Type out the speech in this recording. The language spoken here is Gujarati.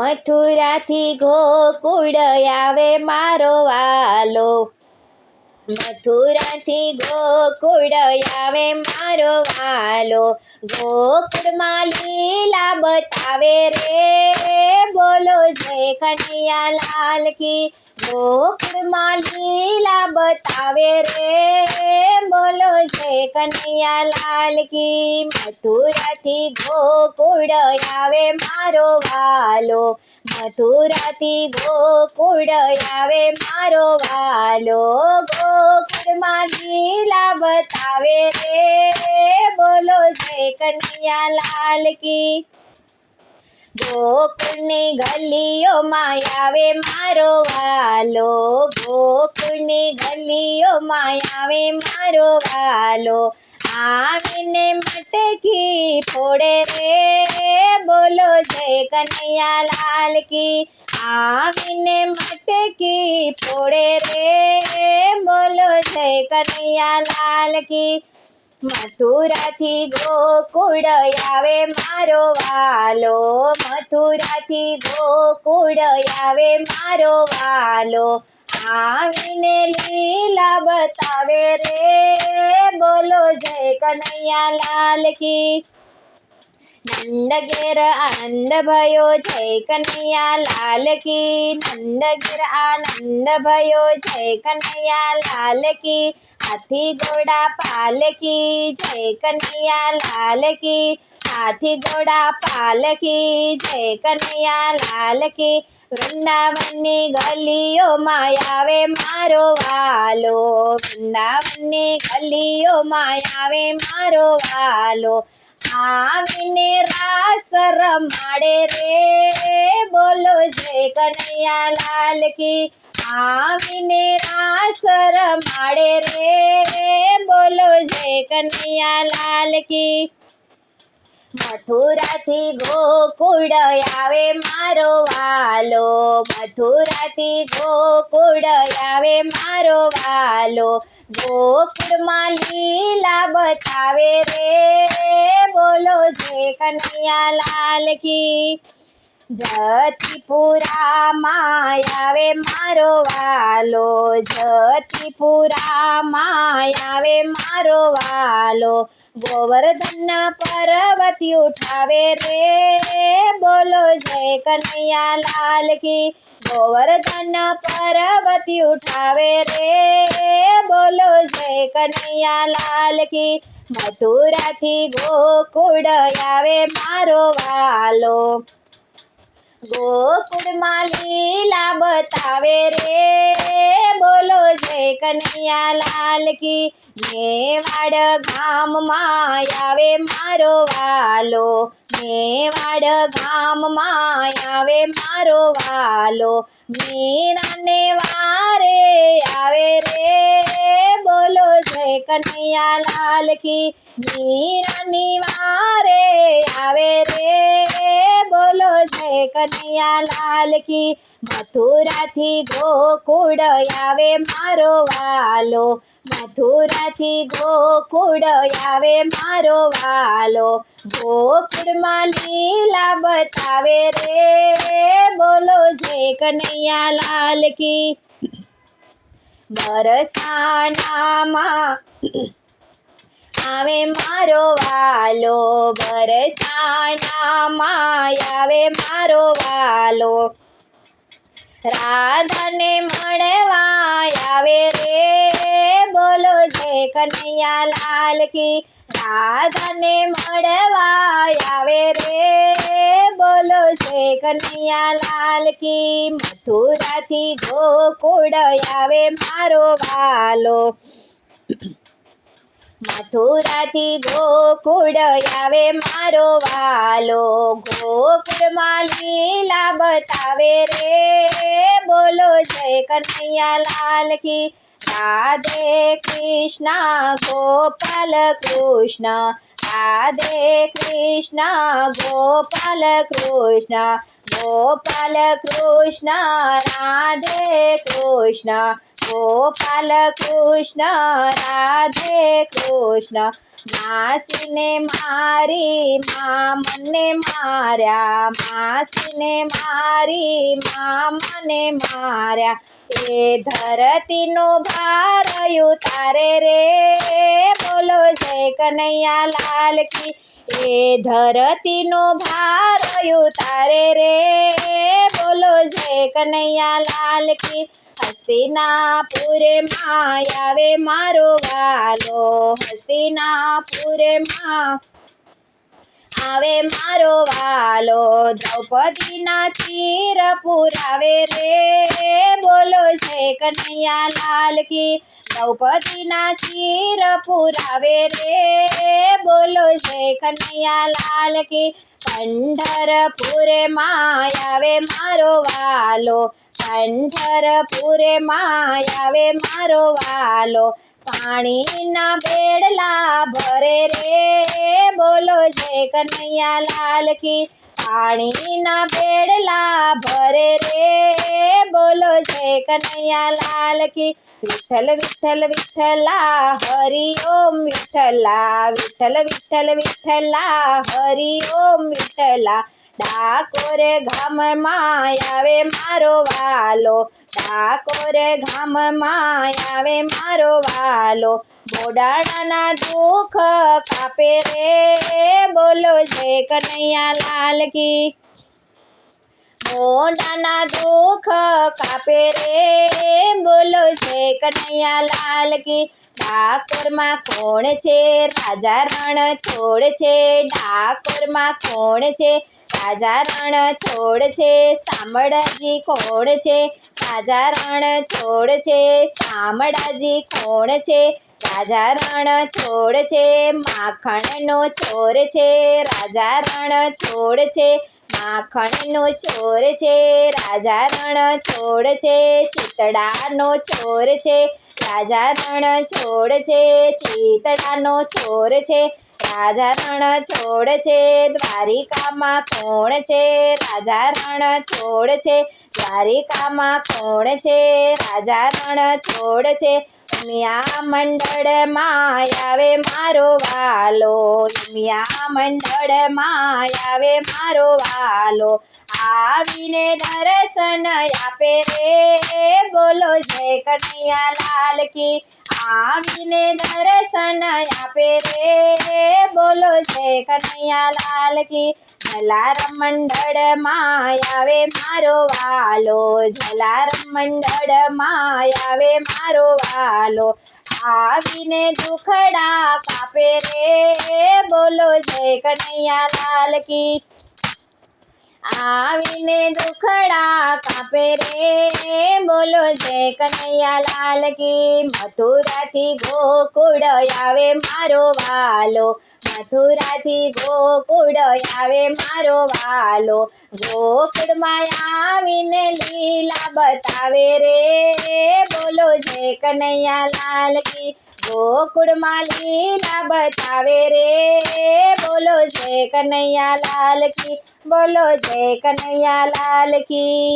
મથુરાથી ગોકુળ આવે મારો વાલો, મથુરાથી ગોકુળ આવે મારો વાલો, ગોકુળમાં લીલા બતાવે રે, બોલો જય કનૈયા લાલ કી. ગોકુળમાં લીલા બતાવે રે, બોલો જય કનૈયા લાલ કી. મથુરાથી ગોકુળ આવે મારો વાલો, મથુરાથી ગોકુળ આવે મારો વાલો, ગોકુળમાં લીલા બતાવે રે, બોલો જય કનૈયા લાલ કી. ગોકુળની ગલીઓમાં આવે મારો વાલો, ગોકુળની ગલીઓમાં આવે મારો વાલો, આવીને મટકી ફોડે રે, બોલો જય કનૈયા લાલ કી. આવીને મટકી ફોડે રે, બોલો જય કનૈયા લાલ કી. મથુરાથી ગોકુળ આવે મારો વાલો, મથુરાથી ગોકુળ આવે મારો વાલો, આવીને લીલા બતાવે રે, બોલો જય કનૈયા લાલ કી. નંદ ઘેર આનંદ ભયો જય કનૈયા લાલ કી, નંદ ઘેર આનંદ ભયો જય કનૈયા લાલ કી. હાથી ઘોડા પાલકી જય કનૈયા લાલ કી, હાથી ઘોડા પાલકી જય કનૈયા લાલ કી. વૃંદાવનની ગલીઓમાં આવે મારો વાલો, વૃંદાવનની ગલીઓમાં આવે મારો વાલો, આવીને રાસ રમાડે રે, બોલો જય કનૈયા લાલ કી. આવીને રાસ રમાડે રે, બોલો જય કનૈયા લાલ કી. મથુરાથી ગોકુળ આવે મારો વાલો, મથુરાથી ગોકુળ આવે મારો વાલો, ગોકુળમાં લીલા બતાવે રે, બોલો જય કનૈયા લાલ કી. જતીપુરામાં આવે મારો વાલો, જતીપુરામાં આવે મારો વાલો, ગોવર્ધન પર્વત ઉઠાવે રે, બોલો જય કનૈયા લાલ કી. ગોવર્ધન પર્વત ઉઠાવે રે, બોલો જય કનૈયા લાલ કી. મથુરાથી ગોકુળ આવે મારો વાલો, ગોકુળમાં લીલા બતાવે રે, બોલો જય કનૈયા લાલ કી. મેવાડ ગામમાં આવે મારો વાલો, મેવાડ ગામમાં આવે મારો વાલો, મીરાને વારે આવે રે, બોલો જય કનૈયા લાલ કી. મીરાની વારે આવે રે, બોલો જય કનૈયા લાલ કી. મથુરાથી ગોકુળ આવે મારો વાલો, મથુરાથી ગોકુળ આવે મારો વાલો, ગોકુળમાં લીલા બતાવે રે, બોલો જય કનૈયા લાલ કી. બરસાનામાં આવે મારો વાલો, બરસાનામાં આવે મારો વાલો, રાધાને મળવા આવે રે, બોલો જય કનૈયા લાલ કી. રાધાને મળવા આવે રે, બોલો જય કનૈયા લાલ કી. મથુરાથી ગોકુળ આવે મારો વાલો, મથુરાથી ગોકુળ આવે મારો વાલો, ગોકુળમાં લીલા બતાવે રે, બોલો જય કનૈયા લાલ કી. રાધે કૃષ્ણ ગોપાલ કૃષ્ણ, રાધે કૃષ્ણ ગોપાલ કૃષ્ણ, ગોપાલ કૃષ્ણ રાધે કૃષ્ણ, ગોપાલ કૃષ્ણ રાધે કૃષ્ણ, માસીને મારી માં મને માર્યા, માસીને મારી માં મને માર્યા, એ ધરતીનો ભાર ઉતારે રે, બોલો જય કનૈયા લાલ કી, એ ધરતીનો ભાર ઉતારે રે, બોલો જય કનૈયા લાલ કી, હસ્તિનાપુરે માં આવે મારો વાલો, હસ્તિનાપુરે માં આવે મારો વાલો, દ્રૌપદીના ચીર પુરાવે રે, બોલો જય કનૈયા લાલ કી, દ્રૌપદીના ચીર પુરાવે રે, બોલો જય કનૈયા લાલ કી, પંઢરપુરે માં આવે મારો વાલો, પંઢરપુરે માં આવે મારો વાલો, પાણીના બેડલા ભરે રે, બોલો જય કનૈયા લાલ કી, પાણીના બેડલા ભરે રે, બોલો જય કનૈયા લાલ કી, વિઠ્ઠલ વિઠ્ઠલ વિઠ્ઠલા હરિ ઓમ વિઠ્ઠલા, વિઠ્ઠલ વિઠ્ઠલ વિઠ્ઠલા હરિ ઓમ વિઠ્ઠલા, ડાકોર ગામમાં આવે મારો વાલો, ડાકોર ગામમાં આવે મારો વાલો, બોડાણાના દુઃખ કાપે રે, બોલો જય કનૈયા લાલ કી, બોડાના દુઃખ કાપે રે, બોલો જય કનૈયા લાલ કી, ડાકોરમાં કોણ છે રાજા રણછોડ છે, ડાકોરમાં કોણ છે રાજા રણછોડ છે, શામળાજી કોણ છે રાજા રણછોડ છે, શામળાજી કોણ છે રાજા રણછોડ છે, માખણનો ચોર છે રાજા રણછોડ છે, માખણનો ચોર છે રાજા રણછોડ છે, ચિતડાનો ચોર છે રાજા રણછોડ છે, ચિતડાનો ચોર છે રાજા રણછોડ છે, દ્વારિકામાં કોણ છે રાજા રણછોડ છે, દ્વારિકામાં કોણ છે રાજા રણછોડ છે, ઉમિયા મંડળમાં આવે મારો વાલો, ઉમિયા મંડળમાં આવે મારો વાલો, આવીને દર્શન આપે રે, બોલો જય કનૈયા લાલ કી, આવીને દર્શન આપે રે, બોલો જય કનૈયા લાલ કી, જલારામ મંડળમાં આવે મારો વાલો, જલારામ મંડળમાં આવે મારો વાલો, આવીને દુખડા કાપે રે, બોલો જય કનૈયા લાલ કી, આવીને દુખડા કાપે રે, બોલો જય કનૈયા લાલ કી, મથુરાથી ગોકુળ આવે મારો વાલો, મથુરાથી ગોકુળ આવે મારો વાલો, ગોકુળમાં આવીને લીલા બતાવે રે, બોલો જય કનૈયા લાલ કી, ગોકુળમાં લીલા બતાવે રે, બોલો જય કનૈયા લાલ કી, બોલો જય કનૈયા લાલ કી.